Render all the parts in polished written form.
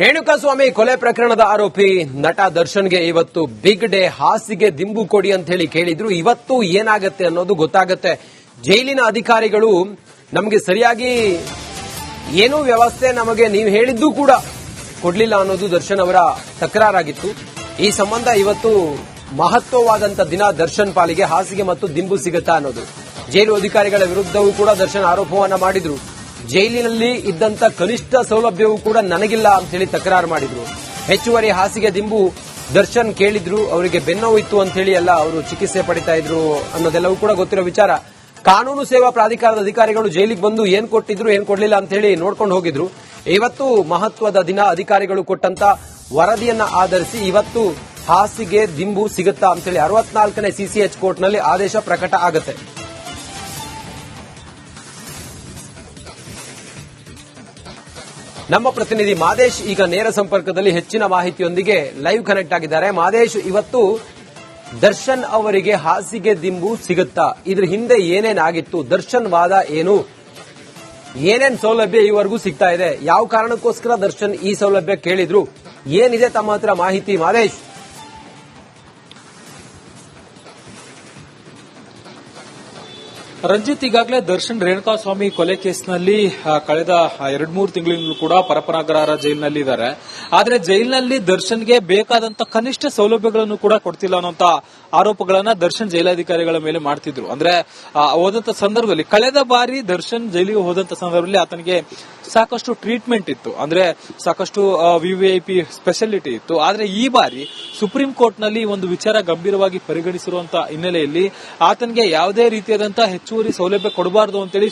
ರೇಣುಕಾಸ್ವಾಮಿ ಕೊಲೆ ಪ್ರಕರಣದ ಆರೋಪಿ ನಟ ದರ್ಶನ್ಗೆ ಇವತ್ತು ಬಿಗ್ ಡೇ. ಹಾಸಿಗೆ ದಿಂಬು ಕೊಡಿ ಅಂತ ಹೇಳಿ ಕೇಳಿದ್ರು. ಇವತ್ತು ಏನಾಗತ್ತೆ ಅನ್ನೋದು ಗೊತ್ತಾಗತ್ತೆ. ಜೈಲಿನ ಅಧಿಕಾರಿಗಳು ನಮಗೆ ಸರಿಯಾಗಿ ಏನೂ ವ್ಯವಸ್ಥೆ ನಮಗೆ ನೀವು ಹೇಳಿದ್ದು ಕೂಡ ಕೊಡ್ಲಿಲ್ಲ ಅನ್ನೋದು ದರ್ಶನ್ ಅವರ ತಕರಾರಾಗಿತ್ತು. ಈ ಸಂಬಂಧ ಇವತ್ತು ಮಹತ್ವವಾದಂತ ದಿನ ದರ್ಶನ್ ಪಾಲಿಗೆ. ಹಾಸಿಗೆ ಮತ್ತು ದಿಂಬು ಸಿಗುತ್ತಾ ಅನ್ನೋದು ಜೈಲು ಅಧಿಕಾರಿಗಳ ವಿರುದ್ಧವೂ ಕೂಡ ದರ್ಶನ್ ಆರೋಪವನ್ನ ಮಾಡಿದ್ರು. ಜೈಲಿನಲ್ಲಿ ಇದ್ದಂತ ಕನಿಷ್ಠ ಸೌಲಭ್ಯವೂ ಕೂಡ ನನಗಿಲ್ಲ ಅಂತ ಹೇಳಿ ತಕರಾರು ಮಾಡಿದ್ರು. ಹೆಚ್ಚುವರಿ ಹಾಸಿಗೆ ದಿಂಬು ದರ್ಶನ್ ಕೇಳಿದ್ರು. ಅವರಿಗೆ ಬೆನ್ನೋವು ಇತ್ತು ಅಂತ ಹೇಳಿ ಎಲ್ಲ ಅವರು ಚಿಕಿತ್ಸೆ ಪಡಿತಾ ಇದ್ರು ಅನ್ನೋದೆಲ್ಲವೂ ಕೂಡ ಗೊತ್ತಿರೋ ವಿಚಾರ. ಕಾನೂನು ಸೇವಾ ಪ್ರಾಧಿಕಾರದ ಅಧಿಕಾರಿಗಳು ಜೈಲಿಗೆ ಬಂದು ಏನ್ ಕೊಟ್ಟಿದ್ರು ಏನ್ ಕೊಡ್ಲಿಲ್ಲ ಅಂತ ಹೇಳಿ ನೋಡ್ಕೊಂಡು ಹೋಗಿದ್ರು. ಇವತ್ತು ಮಹತ್ವದ ದಿನ. ಅಧಿಕಾರಿಗಳು ಕೊಟ್ಟಂತ ವರದಿಯನ್ನ ಆಧರಿಸಿ ಇವತ್ತು ಹಾಸಿಗೆ ದಿಂಬು ಸಿಗುತ್ತಾ ಅಂತ ಹೇಳಿ 64ನೇ ಸಿಸಿಎಚ್ ಕೋರ್ಟ್ನಲ್ಲಿ ಆದೇಶ ಪ್ರಕಟ ಆಗುತ್ತೆ. ನಮ್ಮ ಪ್ರತಿನಿಧಿ ಮಾದೇಶ್ ಈಗ ನೇರ ಸಂಪರ್ಕದಲ್ಲಿ ಹೆಚ್ಚಿನ ಮಾಹಿತಿಯೊಂದಿಗೆ ಲೈವ್ ಕನೆಕ್ಟ್ ಆಗಿದ್ದಾರೆ. ಮಾದೇಶ್, ಇವತ್ತು ದರ್ಶನ್ ಅವರಿಗೆ ಹಾಸಿಗೆ ದಿಂಬು ಸಿಗುತ್ತಾ? ಇದ್ರ ಹಿಂದೆ ಏನೇನಾಗಿತ್ತು? ದರ್ಶನ್ ವಾದ ಏನು? ಏನೇನ್ ಸೌಲಭ್ಯ ಈವರೆಗೂ ಸಿಗ್ತಾ ಇದೆ? ಯಾವ ಕಾರಣಕ್ಕೋಸ್ಕರ ದರ್ಶನ್ ಈ ಸೌಲಭ್ಯ ಕೇಳಿದ್ರು? ಏನಿದೆ ತಮ್ಮ ಹತ್ರ ಮಾಹಿತಿ ಮಾದೇಶ್? ರಂಜಿತ್, ಈಗಾಗಲೇ ದರ್ಶನ್ ರೇಣುಕಾಸ್ವಾಮಿ ಕೊಲೆ ಕೇಸ್ನಲ್ಲಿ ಕಳೆದ 2-3 ತಿಂಗಳಿಂದಲೂ ಕೂಡ ಪರಪನಗರ ಜೈಲಿನಲ್ಲಿ ಇದ್ದಾರೆ. ಆದ್ರೆ ಜೈಲಿನಲ್ಲಿ ದರ್ಶನ್ಗೆ ಬೇಕಾದಂತ ಕನಿಷ್ಠ ಸೌಲಭ್ಯಗಳನ್ನು ಕೂಡ ಕೊಡ್ತಿಲ್ಲ ಅನ್ನೋಂತ ಆರೋಪಗಳನ್ನ ದರ್ಶನ್ ಜೈಲಾಧಿಕಾರಿಗಳ ಮೇಲೆ ಮಾಡ್ತಿದ್ರು. ಅಂದ್ರೆ ಹೋದಂತ ಸಂದರ್ಭದಲ್ಲಿ, ಕಳೆದ ಬಾರಿ ದರ್ಶನ್ ಜೈಲಿಗೆ ಹೋದಂತ ಸಂದರ್ಭದಲ್ಲಿ ಆತನಿಗೆ ಸಾಕಷ್ಟು ಟ್ರೀಟ್ಮೆಂಟ್ ಇತ್ತು. ಅಂದ್ರೆ ಸಾಕಷ್ಟು ವಿವಿಐಪಿ ಸ್ಪೆಷಾಲಿಟಿ ಇತ್ತು. ಆದ್ರೆ ಈ ಬಾರಿ ಸುಪ್ರೀಂ ಕೋರ್ಟ್ ನಲ್ಲಿ ಒಂದು ವಿಚಾರ ಗಂಭೀರವಾಗಿ ಪರಿಗಣಿಸಿರುವಂತಹ ಹಿನ್ನೆಲೆಯಲ್ಲಿ ಆತನಿಗೆ ಯಾವುದೇ ರೀತಿಯಾದಂತಹ ಹೆಚ್ಚುವರಿ ಸೌಲಭ್ಯ ಕೊಡಬಾರದು ಅಂತೇಳಿ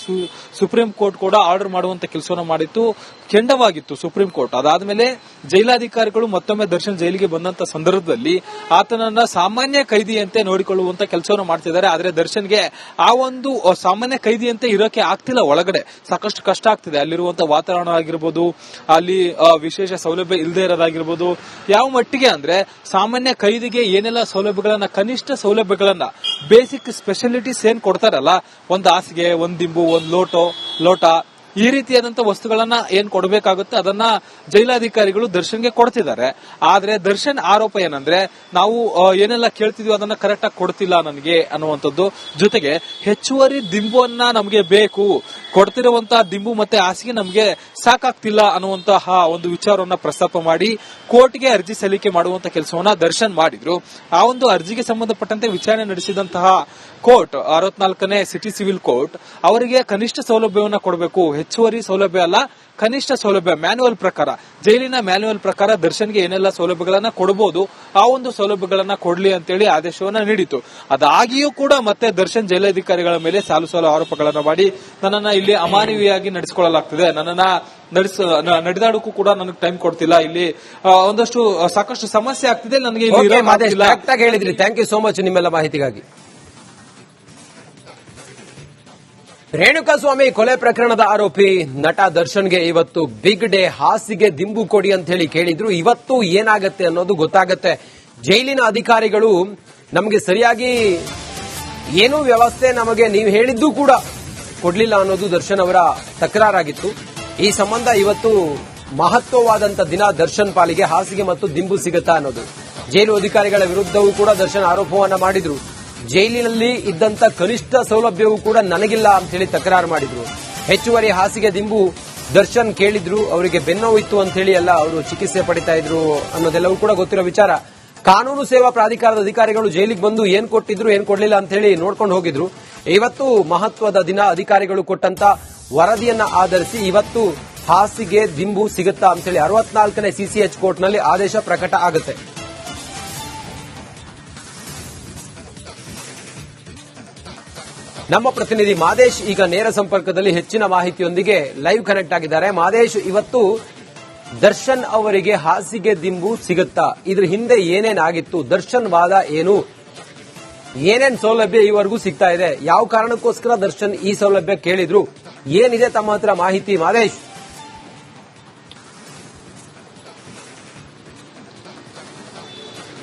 ಸುಪ್ರೀಂ ಕೋರ್ಟ್ ಕೂಡ ಆರ್ಡರ್ ಮಾಡುವಂತ ಕೆಲಸವನ್ನು ಮಾಡಿತ್ತು. ಕೆಂಡವಾಗಿತ್ತು ಸುಪ್ರೀಂ ಕೋರ್ಟ್. ಅದಾದ್ಮೇಲೆ ಜೈಲಾಧಿಕಾರಿಗಳು ಮತ್ತೊಮ್ಮೆ ದರ್ಶನ್ ಜೈಲಿಗೆ ಬಂದಂತ ಸಂದರ್ಭದಲ್ಲಿ ಆತನನ್ನ ಸಾಮಾನ್ಯ ಕೈದಿಯಂತೆ ನೋಡಿಕೊಳ್ಳುವಂತ ಕೆಲಸವನ್ನು ಮಾಡ್ತಿದ್ದಾರೆ. ಆದ್ರೆ ದರ್ಶನ್ಗೆ ಆ ಒಂದು ಸಾಮಾನ್ಯ ಕೈದಿಯಂತೆ ಇರೋಕೆ ಆಗ್ತಿಲ್ಲ. ಒಳಗಡೆ ಸಾಕಷ್ಟು ಕಷ್ಟ ಆಗ್ತಿದೆ. ಅಲ್ಲಿರುವಂತ ವಾತಾವರಣ ಆಗಿರ್ಬೋದು, ಅಲ್ಲಿ ವಿಶೇಷ ಸೌಲಭ್ಯ ಇಲ್ಲದೆ ಇರೋದಾಗಿರ್ಬೋದು. ಯಾವ ಮಟ್ಟಿಗೆ ಅಂದ್ರೆ ಸಾಮಾನ್ಯ ಕೈದಿಗೆ ಏನೆಲ್ಲ ಸೌಲಭ್ಯಗಳನ್ನ, ಕನಿಷ್ಠ ಸೌಲಭ್ಯಗಳನ್ನ, ಬೇಸಿಕ್ ಸ್ಪೆಷಾಲಿಟೀಸ್ ಏನ್ ಕೊಡ್ತಾರಲ್ಲ, ಒಂದು ಹಾಸಿಗೆ, ಒಂದು ದಿಂಬು, ಒಂದು ಲೋಟ, ಈ ರೀತಿಯಾದಂತಹ ವಸ್ತುಗಳನ್ನ ಏನ್ ಕೊಡಬೇಕಾಗುತ್ತೆ ಅದನ್ನ ಜೈಲಾಧಿಕಾರಿಗಳು ದರ್ಶನ್ಗೆ ಕೊಡ್ತಿದ್ದಾರೆ. ಆದ್ರೆ ದರ್ಶನ್ ಆರೋಪ ಏನಂದ್ರೆ, ನಾವು ಏನೆಲ್ಲ ಕೇಳ್ತಿದ್ವಿ ಅದನ್ನ ಕರೆಕ್ಟ್ ಆಗಿ ಕೊಡ್ತಿಲ್ಲ ನನಗೆ ಅನ್ನುವಂಥದ್ದು. ಜೊತೆಗೆ ಹೆಚ್ಚುವರಿ ದಿಂಬುವನ್ನ ನಮಗೆ ಬೇಕು, ಕೊಡ್ತಿರುವಂತಹ ದಿಂಬು ಮತ್ತೆ ಹಾಸಿಗೆ ನಮಗೆ ಸಾಕಾಗ್ತಿಲ್ಲ ಅನ್ನುವಂತಹ ಒಂದು ವಿಚಾರವನ್ನ ಪ್ರಸ್ತಾಪ ಮಾಡಿ ಕೋರ್ಟ್ಗೆ ಅರ್ಜಿ ಸಲ್ಲಿಕೆ ಮಾಡುವಂತ ಕೆಲಸವನ್ನ ದರ್ಶನ್ ಮಾಡಿದ್ರು. ಆ ಒಂದು ಅರ್ಜಿಗೆ ಸಂಬಂಧಪಟ್ಟಂತೆ ವಿಚಾರಣೆ ನಡೆಸಿದಂತಹ ಕೋರ್ಟ್, 64ನೇ ಸಿಟಿ ಸಿವಿಲ್ ಕೋರ್ಟ್, ಅವರಿಗೆ ಕನಿಷ್ಠ ಸೌಲಭ್ಯವನ್ನ ಕೊಡಬೇಕು. ಹೆಚ್ಚುವರಿ ಸೌಲಭ್ಯ ಅಲ್ಲ, ಕನಿಷ್ಠ ಸೌಲಭ್ಯ. ಮ್ಯಾನ್ಯುವಲ್ ಪ್ರಕಾರ, ಜೈಲಿನ ಮ್ಯಾನ್ಯುವಲ್ ಪ್ರಕಾರ ದರ್ಶನ್ಗೆ ಏನೆಲ್ಲ ಸೌಲಭ್ಯಗಳನ್ನ ಕೊಡಬಹುದು ಆ ಒಂದು ಸೌಲಭ್ಯಗಳನ್ನ ಕೊಡ್ಲಿ ಅಂತೇಳಿ ಆದೇಶವನ್ನ ನೀಡಿತು. ಅದಾಗಿಯೂ ಕೂಡ ಮತ್ತೆ ದರ್ಶನ್ ಜೈಲಾಧಿಕಾರಿಗಳ ಮೇಲೆ ಸಾಲು ಆರೋಪಗಳನ್ನ ಮಾಡಿ, ನನ್ನನ್ನ ಇಲ್ಲಿ ಅಮಾನವೀಯವಾಗಿ ನಡೆಸಿಕೊಳ್ಳಲಾಗ್ತಿದೆ, ನನ್ನನ್ನ ನಡೆದಾಡಕ್ಕೂ ಕೂಡ ನನಗೆ ಟೈಮ್ ಕೊಡ್ತಿಲ್ಲ, ಇಲ್ಲಿ ಒಂದಷ್ಟು ಸಾಕಷ್ಟು ಸಮಸ್ಯೆ ಆಗ್ತಿದೆ, ನನಗೆ ಹೇಳಿದ್ರಿ. ಥ್ಯಾಂಕ್ ಯು ಸೋ ಮಚ್ ನಿಮ್ಮೆಲ್ಲ ಮಾಹಿತಿಗಾಗಿ. ರೇಣುಕಾಸ್ವಾಮಿ ಕೊಲೆ ಪ್ರಕರಣದ ಆರೋಪಿ ನಟ ದರ್ಶನ್ಗೆ ಇವತ್ತು ಬಿಗ್ ಡೇ. ಹಾಸಿಗೆ ದಿಂಬು ಕೊಡಿ ಅಂತ ಹೇಳಿ ಕೇಳಿದ್ರು. ಇವತ್ತು ಏನಾಗತ್ತೆ ಅನ್ನೋದು ಗೊತ್ತಾಗತ್ತೆ. ಜೈಲಿನ ಅಧಿಕಾರಿಗಳು ನಮಗೆ ಸರಿಯಾಗಿ ಏನೂ ವ್ಯವಸ್ಥೆ ನಮಗೆ ನೀವು ಹೇಳಿದ್ದು ಕೂಡ ಕೊಡ್ಲಿಲ್ಲ ಅನ್ನೋದು ದರ್ಶನ್ ಅವರ ತಕರಾರಾಗಿತ್ತು. ಈ ಸಂಬಂಧ ಇವತ್ತು ಮಹತ್ವವಾದಂತ ದಿನ ದರ್ಶನ್ ಪಾಲಿಗೆ. ಹಾಸಿಗೆ ಮತ್ತು ದಿಂಬು ಸಿಗುತ್ತಾ ಅನ್ನೋದು ಜೈಲು ಅಧಿಕಾರಿಗಳ ವಿರುದ್ಧವೂ ಕೂಡ ದರ್ಶನ್ ಆರೋಪವನ್ನ ಮಾಡಿದ್ರು. ಜೈಲಿನಲ್ಲಿ ಇದ್ದಂತ ಕನಿಷ್ಠ ಸೌಲಭ್ಯವೂ ಕೂಡ ನನಗಿಲ್ಲ ಅಂತ ಹೇಳಿ ತಕರಾರು ಮಾಡಿದ್ರು. ಹೆಚ್ಚುವರಿ ಹಾಸಿಗೆ ದಿಂಬು ದರ್ಶನ್ ಕೇಳಿದ್ರು. ಅವರಿಗೆ ಬೆನ್ನೋವು ಇತ್ತು ಅಂತ ಹೇಳಿ ಎಲ್ಲ ಅವರು ಚಿಕಿತ್ಸೆ ಪಡಿತಾ ಇದ್ರು ಅನ್ನೋದೆಲ್ಲವೂ ಕೂಡ ಗೊತ್ತಿರೋ ವಿಚಾರ. ಕಾನೂನು ಸೇವಾ ಪ್ರಾಧಿಕಾರದ ಅಧಿಕಾರಿಗಳು ಜೈಲಿಗೆ ಬಂದು ಏನ್ ಕೊಟ್ಟಿದ್ರು ಏನ್ ಕೊಡ್ಲಿಲ್ಲ ಅಂತ ಹೇಳಿ ನೋಡ್ಕೊಂಡು ಹೋಗಿದ್ರು. ಇವತ್ತು ಮಹತ್ವದ ದಿನ. ಅಧಿಕಾರಿಗಳು ಕೊಟ್ಟಂತ ವರದಿಯನ್ನ ಆಧರಿಸಿ ಇವತ್ತು ಹಾಸಿಗೆ ದಿಂಬು ಸಿಗುತ್ತಾ ಅಂತ ಹೇಳಿ 64ನೇ ಸಿಸಿಎಚ್ ಕೋರ್ಟ್ನಲ್ಲಿ ಆದೇಶ ಪ್ರಕಟ ಆಗುತ್ತೆ. ನಮ್ಮ ಪ್ರತಿನಿಧಿ ಮಾದೇಶ್ ಈಗ ನೇರ ಸಂಪರ್ಕದಲ್ಲಿ ಹೆಚ್ಚಿನ ಮಾಹಿತಿಯೊಂದಿಗೆ ಲೈವ್ ಕನೆಕ್ಟ್ ಆಗಿದ್ದಾರೆ. ಮಾದೇಶ್, ಇವತ್ತು ದರ್ಶನ್ ಅವರಿಗೆ ಹಾಸಿಗೆ ದಿಂಬು ಸಿಗುತ್ತಾ? ಇದ್ರ ಹಿಂದೆ ಏನೇನಾಗಿತ್ತು? ದರ್ಶನ್ ವಾದ ಏನು? ಏನೇನ್ ಸೌಲಭ್ಯ ಈವರೆಗೂ ಸಿಗ್ತಾ ಇದೆ? ಯಾವ ಕಾರಣಕ್ಕೋಸ್ಕರ ದರ್ಶನ್ ಈ ಸೌಲಭ್ಯ ಕೇಳಿದ್ರು? ಏನಿದೆ ತಮ್ಮ ಹತ್ರ ಮಾಹಿತಿ ಮಾದೇಶ್?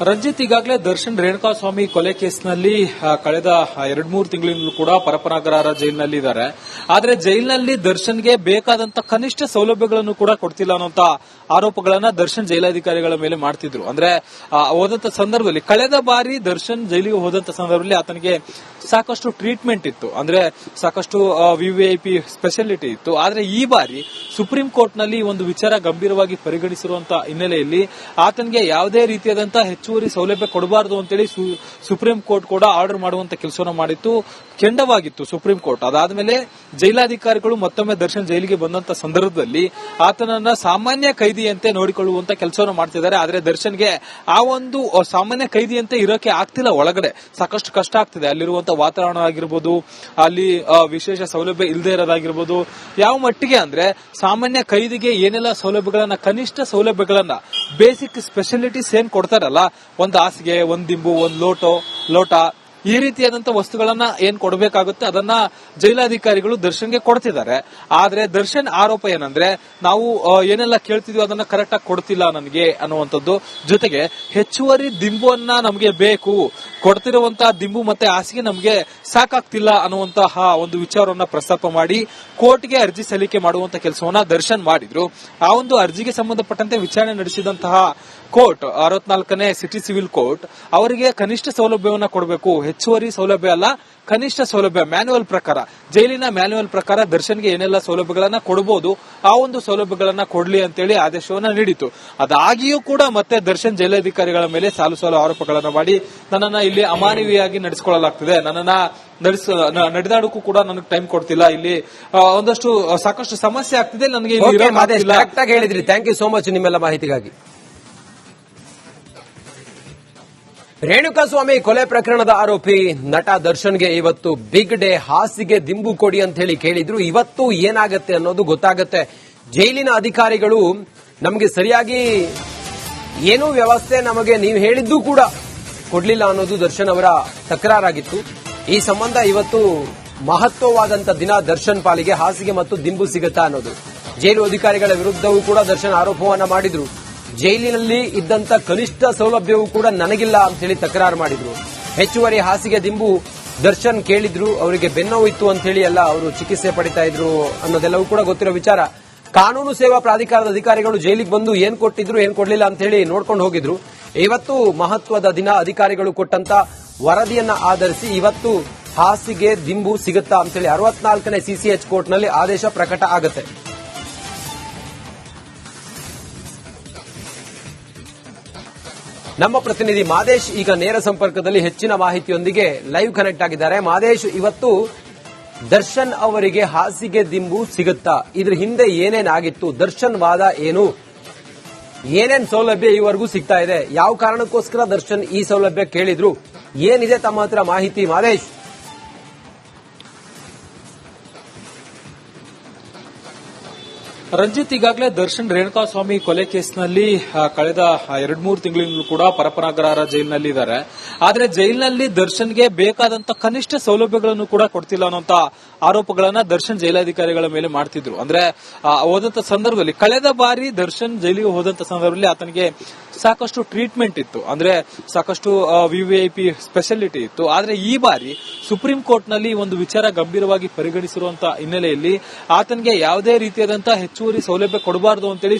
ರಂಜಿತ್, ಈಗಾಗಲೇ ದರ್ಶನ್ ರೇಣುಕಾಸ್ವಾಮಿ ಕೊಲೆ ಕೇಸ್ನಲ್ಲಿ ಕಳೆದ 2-3 ತಿಂಗಳಿಂದಲೂ ಕೂಡ ಪರಪನಗರ ಜೈಲಿನಲ್ಲಿ ಇದ್ದಾರೆ. ಆದ್ರೆ ಜೈಲಿನಲ್ಲಿ ದರ್ಶನ್ಗೆ ಬೇಕಾದಂತ ಕನಿಷ್ಠ ಸೌಲಭ್ಯಗಳನ್ನು ಕೂಡ ಕೊಡ್ತಿಲ್ಲ ಅನ್ನೋಂತ ಆರೋಪಗಳನ್ನ ದರ್ಶನ್ ಜೈಲಾಧಿಕಾರಿಗಳ ಮೇಲೆ ಮಾಡ್ತಿದ್ರು. ಅಂದ್ರೆ ಹೋದಂತ ಸಂದರ್ಭದಲ್ಲಿ ಕಳೆದ ಬಾರಿ ದರ್ಶನ್ ಜೈಲಿಗೆ ಹೋದಂತ ಸಂದರ್ಭದಲ್ಲಿ ಆತನಿಗೆ ಸಾಕಷ್ಟು ಟ್ರೀಟ್ಮೆಂಟ್ ಇತ್ತು, ಅಂದ್ರೆ ಸಾಕಷ್ಟು ವಿವಿಐಪಿ ಸ್ಪೆಷಾಲಿಟಿ ಇತ್ತು. ಆದ್ರೆ ಈ ಬಾರಿ ಸುಪ್ರೀಂ ಕೋರ್ಟ್ ನಲ್ಲಿ ಒಂದು ವಿಚಾರ ಗಂಭೀರವಾಗಿ ಪರಿಗಣಿಸಿರುವಂತಹ ಹಿನ್ನೆಲೆಯಲ್ಲಿ ಆತನಿಗೆ ಯಾವುದೇ ರೀತಿಯಾದಂತಹ ಹೆಚ್ಚುವರಿ ಸೌಲಭ್ಯ ಕೊಡಬಾರದು ಅಂತೇಳಿ ಸುಪ್ರೀಂ ಕೋರ್ಟ್ ಕೂಡ ಆರ್ಡರ್ ಮಾಡುವಂತ ಕೆಲಸವನ್ನು ಮಾಡಿತ್ತು, ಕೆಂಡವಾಗಿತ್ತು ಸುಪ್ರೀಂ ಕೋರ್ಟ್. ಅದಾದ್ಮೇಲೆ ಜೈಲಾಧಿಕಾರಿಗಳು ಮತ್ತೊಮ್ಮೆ ದರ್ಶನ್ ಜೈಲಿಗೆ ಬಂದಂತ ಸಂದರ್ಭದಲ್ಲಿ ಆತನನ್ನ ಸಾಮಾನ್ಯ ಕೈದಿಯಂತೆ ನೋಡಿಕೊಳ್ಳುವಂತ ಕೆಲಸವನ್ನು ಮಾಡ್ತಿದ್ದಾರೆ. ಆದ್ರೆ ದರ್ಶನ್ಗೆ ಆ ಒಂದು ಸಾಮಾನ್ಯ ಕೈದಿಯಂತೆ ಇರೋಕೆ ಆಗ್ತಿಲ್ಲ, ಒಳಗಡೆ ಸಾಕಷ್ಟು ಕಷ್ಟ ಆಗ್ತಿದೆ. ಅಲ್ಲಿರುವಂತ ವಾತಾವರಣ ಆಗಿರ್ಬೋದು, ಅಲ್ಲಿ ವಿಶೇಷ ಸೌಲಭ್ಯ ಇಲ್ಲದೆ ಇರೋದಾಗಿರ್ಬೋದು, ಯಾವ ಮಟ್ಟಿಗೆ ಅಂದ್ರೆ ಸಾಮಾನ್ಯ ಕೈದಿಗೆ ಏನೆಲ್ಲ ಸೌಲಭ್ಯಗಳನ್ನ, ಕನಿಷ್ಠ ಸೌಲಭ್ಯಗಳನ್ನ, ಬೇಸಿಕ್ ಸ್ಪೆಷಾಲಿಟೀಸ್ ಏನ್ ಕೊಡ್ತಾರಲ್ಲ, ಒಂದ್ ಹಾಸಿಗೆ, ಒಂದ್ ದಿಂಬು, ಒಂದ್ ಲೋಟ ಈ ರೀತಿಯಾದಂತಹ ವಸ್ತುಗಳನ್ನ ಏನ್ ಕೊಡಬೇಕಾಗುತ್ತೆ ಅದನ್ನ ಜೈಲಾಧಿಕಾರಿಗಳು ದರ್ಶನ್ಗೆ ಕೊಡ್ತಿದ್ದಾರೆ. ಆದ್ರೆ ದರ್ಶನ್ ಆರೋಪ ಏನಂದ್ರೆ, ನಾವು ಏನೆಲ್ಲ ಕೇಳ್ತಿದ್ವಿ ಅದನ್ನ ಕರೆಕ್ಟ್ ಆಗಿ ಕೊಡ್ತಿಲ್ಲ ನನಗೆ ಅನ್ನುವಂಥದ್ದು. ಜೊತೆಗೆ ಹೆಚ್ಚುವರಿ ದಿಂಬುವನ್ನ ನಮಗೆ ಬೇಕು, ಕೊಡ್ತಿರುವಂತಹ ದಿಂಬು ಮತ್ತೆ ಹಾಸಿಗೆ ನಮಗೆ ಸಾಕಾಗ್ತಿಲ್ಲ ಅನ್ನುವಂತಹ ಒಂದು ವಿಚಾರವನ್ನ ಪ್ರಸ್ತಾಪ ಮಾಡಿ ಕೋರ್ಟ್ಗೆ ಅರ್ಜಿ ಸಲ್ಲಿಕೆ ಮಾಡುವಂತ ಕೆಲಸವನ್ನ ದರ್ಶನ್ ಮಾಡಿದ್ರು. ಆ ಒಂದು ಅರ್ಜಿಗೆ ಸಂಬಂಧಪಟ್ಟಂತೆ ವಿಚಾರಣೆ ನಡೆಸಿದಂತಹ ಕೋರ್ಟ್, 64ನೇ ಸಿಟಿ ಸಿವಿಲ್ ಕೋರ್ಟ್, ಅವರಿಗೆ ಕನಿಷ್ಠ ಸೌಲಭ್ಯವನ್ನ ಕೊಡಬೇಕು, ಹೆಚ್ಚುವರಿ ಸೌಲಭ್ಯ ಅಲ್ಲ, ಕನಿಷ್ಠ ಸೌಲಭ್ಯ ಮ್ಯಾನ್ಯುವಲ್ ಪ್ರಕಾರ, ಜೈಲಿನ ಮ್ಯಾನ್ಯುವಲ್ ಪ್ರಕಾರ ದರ್ಶನ್ಗೆ ಏನೆಲ್ಲ ಸೌಲಭ್ಯಗಳನ್ನ ಕೊಡಬಹುದು ಆ ಒಂದು ಸೌಲಭ್ಯಗಳನ್ನ ಕೊಡ್ಲಿ ಅಂತೇಳಿ ಆದೇಶವನ್ನ ನೀಡಿತು. ಅದಾಗಿಯೂ ಕೂಡ ಮತ್ತೆ ದರ್ಶನ್ ಜೈಲಾಧಿಕಾರಿಗಳ ಮೇಲೆ ಸಾಲು ಆರೋಪಗಳನ್ನ ಮಾಡಿ ನನ್ನನ್ನ ಇಲ್ಲಿ ಅಮಾನವೀಯವಾಗಿ ನಡೆಸಿಕೊಳ್ಳಲಾಗ್ತಿದೆ, ನನ್ನನ್ನ ನಡೆದಾಡಕ್ಕೂ ಕೂಡ ನನಗೆ ಟೈಮ್ ಕೊಡ್ತಿಲ್ಲ, ಇಲ್ಲಿ ಒಂದಷ್ಟು ಸಾಕಷ್ಟು ಸಮಸ್ಯೆ ಆಗ್ತಿದೆ, ನನಗೆ ಕರೆಕ್ಟ್ ಆಗಿ ಹೇಳಿದ್ರಿ. ಥ್ಯಾಂಕ್ ಯು ಸೋ ಮಚ್ ನಿಮ್ಮೆಲ್ಲ ಮಾಹಿತಿಗಾಗಿ. ರೇಣುಕಾಸ್ವಾಮಿ ಕೊಲೆ ಪ್ರಕರಣದ ಆರೋಪಿ ನಟ ದರ್ಶನ್ಗೆ ಇವತ್ತು ಬಿಗ್ ಡೇ. ಹಾಸಿಗೆ ದಿಂಬು ಕೊಡಿ ಅಂತ ಹೇಳಿ ಕೇಳಿದ್ರು. ಇವತ್ತು ಏನಾಗತ್ತೆ ಅನ್ನೋದು ಗೊತ್ತಾಗತ್ತೆ. ಜೈಲಿನ ಅಧಿಕಾರಿಗಳು ನಮಗೆ ಸರಿಯಾಗಿ ಏನೂ ವ್ಯವಸ್ಥೆ ನಮಗೆ ನೀವು ಹೇಳಿದ್ದು ಕೂಡ ಕೊಡ್ಲಿಲ್ಲ ಅನ್ನೋದು ದರ್ಶನ್ ಅವರ ತಕರಾರಾಗಿತ್ತು. ಈ ಸಂಬಂಧ ಇವತ್ತು ಮಹತ್ವವಾದಂತ ದಿನ ದರ್ಶನ್ ಪಾಲಿಗೆ. ಹಾಸಿಗೆ ಮತ್ತು ದಿಂಬು ಸಿಗುತ್ತಾ ಅನ್ನೋದು ಜೈಲು ಅಧಿಕಾರಿಗಳ ವಿರುದ್ಧವೂ ಕೂಡ ದರ್ಶನ್ ಆರೋಪವನ್ನ ಮಾಡಿದ್ರು. ಜೈಲಿನಲ್ಲಿ ಇದ್ದಂತ ಕನಿಷ್ಠ ಸೌಲಭ್ಯವೂ ಕೂಡ ನನಗಿಲ್ಲ ಅಂತ ಹೇಳಿ ತಕರಾರು ಮಾಡಿದ್ರು. ಹೆಚ್ಚುವರಿ ಹಾಸಿಗೆ ದಿಂಬು ದರ್ಶನ್ ಕೇಳಿದ್ರು, ಅವರಿಗೆ ಬೆನ್ನೋವು ಇತ್ತು ಅಂತ ಹೇಳಿ ಎಲ್ಲ ಅವರು ಚಿಕಿತ್ಸೆ ಪಡಿತಾ ಇದ್ರು ಅನ್ನೋದೆಲ್ಲವೂ ಕೂಡ ಗೊತ್ತಿರೋ ವಿಚಾರ. ಕಾನೂನು ಸೇವಾ ಪ್ರಾಧಿಕಾರದ ಅಧಿಕಾರಿಗಳು ಜೈಲಿಗೆ ಬಂದು ಏನ್ ಕೊಟ್ಟಿದ್ರು ಏನ್ ಕೊಡ್ಲಿಲ್ಲ ಅಂತ ಹೇಳಿ ನೋಡ್ಕೊಂಡು ಹೋಗಿದ್ರು. ಇವತ್ತು ಮಹತ್ವದ ದಿನ. ಅಧಿಕಾರಿಗಳು ಕೊಟ್ಟಂತ ವರದಿಯನ್ನ ಆಧರಿಸಿ ಇವತ್ತು ಹಾಸಿಗೆ ದಿಂಬು ಸಿಗುತ್ತಾ ಅಂತ ಹೇಳಿ 64ನೇ ಸಿಸಿಎಚ್ ಕೋರ್ಟ್ನಲ್ಲಿ ಆದೇಶ ಪ್ರಕಟ ಆಗುತ್ತೆ. ನಮ್ಮ ಪ್ರತಿನಿಧಿ ಮಾದೇಶ್ ಈಗ ನೇರ ಸಂಪರ್ಕದಲ್ಲಿ ಹೆಚ್ಚಿನ ಮಾಹಿತಿಯೊಂದಿಗೆ ಲೈವ್ ಕನೆಕ್ಟ್ ಆಗಿದ್ದಾರೆ. ಮಾದೇಶ್, ಇವತ್ತು ದರ್ಶನ್ ಅವರಿಗೆ ಹಾಸಿಗೆ ದಿಂಬು ಸಿಗುತ್ತಾ? ಇದ್ರ ಹಿಂದೆ ಏನೇನಾಗಿತ್ತು? ದರ್ಶನ್ ವಾದ ಏನು? ಏನೇನ್ ಸೌಲಭ್ಯ ಈವರೆಗೂ ಸಿಗ್ತಾ ಇದೆ? ಯಾವ ಕಾರಣಕ್ಕೋಸ್ಕರ ದರ್ಶನ್ ಈ ಸೌಲಭ್ಯ ಕೇಳಿದ್ರು? ಏನಿದೆ ತಮ್ಮ ಹತ್ರ ಮಾಹಿತಿ ಮಾದೇಶ್? ರಂಜಿತ್, ಈಗಾಗಲೇ ದರ್ಶನ್ ರೇಣುಕಾಸ್ವಾಮಿ ಕೊಲೆ ಕೇಸ್ನಲ್ಲಿ ಕಳೆದ 2-3 ತಿಂಗಳಿಂದಲೂ ಕೂಡ ಪರಪ್ಪನಗ್ರಹಾರ ಜೈಲಿನಲ್ಲಿ ಇದ್ದಾರೆ. ಆದ್ರೆ ಜೈಲಿನಲ್ಲಿ ದರ್ಶನ್ಗೆ ಬೇಕಾದಂತ ಕನಿಷ್ಠ ಸೌಲಭ್ಯಗಳನ್ನು ಕೂಡ ಕೊಡ್ತಿಲ್ಲ ಅನ್ನೋಂತ ಆರೋಪಗಳನ್ನ ದರ್ಶನ್ ಜೈಲಾಧಿಕಾರಿಗಳ ಮೇಲೆ ಮಾಡ್ತಿದ್ರು. ಅಂದ್ರೆ ಹೋದಂತ ಸಂದರ್ಭದಲ್ಲಿ ಕಳೆದ ಬಾರಿ ದರ್ಶನ್ ಜೈಲಿಗೆ ಹೋದಂತ ಸಂದರ್ಭದಲ್ಲಿ ಆತನಿಗೆ ಸಾಕಷ್ಟು ಟ್ರೀಟ್ಮೆಂಟ್ ಇತ್ತು, ಅಂದ್ರೆ ಸಾಕಷ್ಟು ವಿವಿಐಪಿ ಸ್ಪೆಷಾಲಿಟಿ ಇತ್ತು. ಆದ್ರೆ ಈ ಬಾರಿ ಸುಪ್ರೀಂ ಕೋರ್ಟ್ ನಲ್ಲಿ ಒಂದು ವಿಚಾರ ಗಂಭೀರವಾಗಿ ಪರಿಗಣಿಸಿರುವಂತಹ ಹಿನ್ನೆಲೆಯಲ್ಲಿ ಆತನಿಗೆ ಯಾವುದೇ ರೀತಿಯಾದಂತಹ ಹೆಚ್ಚುವರಿ ಸೌಲಭ್ಯ ಕೊಡಬಾರದು ಅಂತೇಳಿ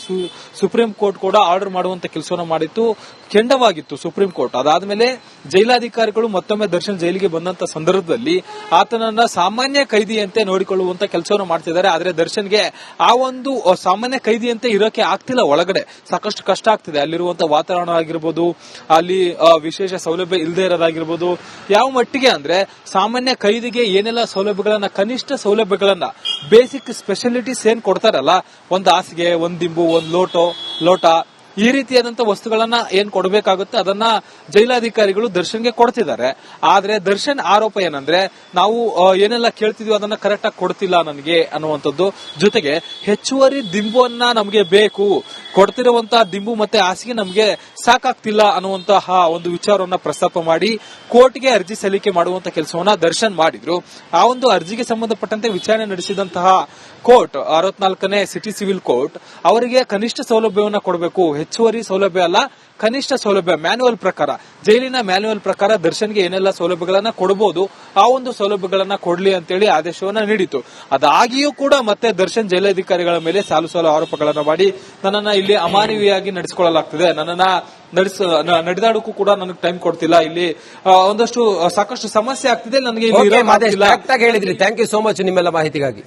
ಸುಪ್ರೀಂ ಕೋರ್ಟ್ ಕೂಡ ಆರ್ಡರ್ ಮಾಡುವಂತ ಕೆಲಸವನ್ನು ಮಾಡಿತ್ತು, ಕೆಂಡವಾಗಿತ್ತು ಸುಪ್ರೀಂ ಕೋರ್ಟ್. ಅದಾದ್ಮೇಲೆ ಜೈಲಾಧಿಕಾರಿಗಳು ಮತ್ತೊಮ್ಮೆ ದರ್ಶನ್ ಜೈಲಿಗೆ ಬಂದಂತ ಸಂದರ್ಭದಲ್ಲಿ ಆತನನ್ನ ಸಾಮಾನ್ಯ ಕೈದಿಯಂತೆ ನೋಡಿಕೊಳ್ಳುವಂತ ಕೆಲಸವನ್ನು ಮಾಡ್ತಿದ್ದಾರೆ. ಆದ್ರೆ ದರ್ಶನ್ಗೆ ಆ ಒಂದು ಸಾಮಾನ್ಯ ಕೈದಿಯಂತೆ ಇರೋಕೆ ಆಗ್ತಿಲ್ಲ, ಒಳಗಡೆ ಸಾಕಷ್ಟು ಕಷ್ಟ ಆಗ್ತಿದೆ. ಅಲ್ಲಿರುವಂತ ವಾತಾವರಣ ಆಗಿರ್ಬೋದು, ಅಲ್ಲಿ ವಿಶೇಷ ಸೌಲಭ್ಯ ಇಲ್ಲದೆ ಇರೋದಾಗಿರ್ಬೋದು, ಯಾವ ಮಟ್ಟಿಗೆ ಅಂದ್ರೆ ಸಾಮಾನ್ಯ ಕೈದಿಗೆ ಏನೆಲ್ಲ ಸೌಲಭ್ಯಗಳನ್ನ, ಕನಿಷ್ಠ ಸೌಲಭ್ಯಗಳನ್ನ, ಬೇಸಿಕ್ ಸ್ಪೆಷಾಲಿಟೀಸ್ ಏನ್ ಕೊಡ್ತಾರಲ್ಲ, ಒಂದ್ ಹಾಸಿಗೆ, ಒಂದ್ ದಿಂಬು, ಒಂದ್ ಲೋಟ ಈ ರೀತಿಯಾದಂತಹ ವಸ್ತುಗಳನ್ನ ಏನ್ ಕೊಡಬೇಕಾಗುತ್ತೆ ಅದನ್ನ ಜೈಲಾಧಿಕಾರಿಗಳು ದರ್ಶನ್ಗೆ ಕೊಡ್ತಿದ್ದಾರೆ. ಆದ್ರೆ ದರ್ಶನ್ ಆರೋಪ ಏನಂದ್ರೆ, ನಾವು ಏನೆಲ್ಲ ಕೇಳ್ತಿದ್ವಿ ಅದನ್ನ ಕರೆಕ್ಟ್ ಆಗಿ ಕೊಡ್ತಿಲ್ಲ ನನಗೆ ಅನ್ನುವಂಥದ್ದು. ಜೊತೆಗೆ ಹೆಚ್ಚುವರಿ ದಿಂಬುವನ್ನ ನಮಗೆ ಬೇಕು, ಕೊಡ್ತಿರುವಂತಹ ದಿಂಬು ಮತ್ತೆ ಹಾಸಿಗೆ ನಮಗೆ ಸಾಕಾಗ್ತಿಲ್ಲ ಅನ್ನುವಂತಹ ಒಂದು ವಿಚಾರವನ್ನ ಪ್ರಸ್ತಾಪ ಮಾಡಿ ಕೋರ್ಟ್ಗೆ ಅರ್ಜಿ ಸಲ್ಲಿಕೆ ಮಾಡುವಂತ ಕೆಲಸವನ್ನ ದರ್ಶನ್ ಮಾಡಿದ್ರು. ಆ ಒಂದು ಅರ್ಜಿಗೆ ಸಂಬಂಧಪಟ್ಟಂತೆ ವಿಚಾರಣೆ ನಡೆಸಿದಂತಹ ಕೋರ್ಟ್, 64ನೇ ಸಿಟಿ ಸಿವಿಲ್ ಕೋರ್ಟ್, ಅವರಿಗೆ ಕನಿಷ್ಠ ಸೌಲಭ್ಯವನ್ನ ಕೊಡಬೇಕು, ಹೆಚ್ಚುವರಿ ಸೌಲಭ್ಯ ಅಲ್ಲ, ಕನಿಷ್ಠ ಸೌಲಭ್ಯ ಮ್ಯಾನ್ಯುವಲ್ ಪ್ರಕಾರ, ಜೈಲಿನ ಮ್ಯಾನ್ಯುವಲ್ ಪ್ರಕಾರ ದರ್ಶನ್ಗೆ ಏನೆಲ್ಲ ಸೌಲಭ್ಯಗಳನ್ನ ಕೊಡಬಹುದು ಆ ಒಂದು ಸೌಲಭ್ಯಗಳನ್ನ ಕೊಡ್ಲಿ ಅಂತೇಳಿ ಆದೇಶವನ್ನ ನೀಡಿತು. ಅದಾಗಿಯೂ ಕೂಡ ಮತ್ತೆ ದರ್ಶನ್ ಜೈಲಾಧಿಕಾರಿಗಳ ಮೇಲೆ ಸಾಲು ಸಾಲು ಆರೋಪಗಳನ್ನ ಮಾಡಿ ನನ್ನನ್ನ ಇಲ್ಲಿ ಅಮಾನವೀಯವಾಗಿ ನಡೆಸಿಕೊಳ್ಳಲಾಗ್ತಿದೆ, ನನ್ನನ್ನ ನಡೆದಾಡಕ್ಕೂ ಕೂಡ ನನಗೆ ಟೈಮ್ ಕೊಡ್ತಿಲ್ಲ, ಇಲ್ಲಿ ಸಾಕಷ್ಟು ಸಮಸ್ಯೆ ಆಗ್ತಿದೆ, ನನಗೆ ಇಲ್ಲಿ ಕರೆಕ್ಟ್ ಆಗಿ ಹೇಳಿದ್ರಿ. ಥ್ಯಾಂಕ್ ಯು ಸೋ ಮಚ್ ನಿಮ್ಮೆಲ್ಲ ಮಾಹಿತಿಗಾಗಿ.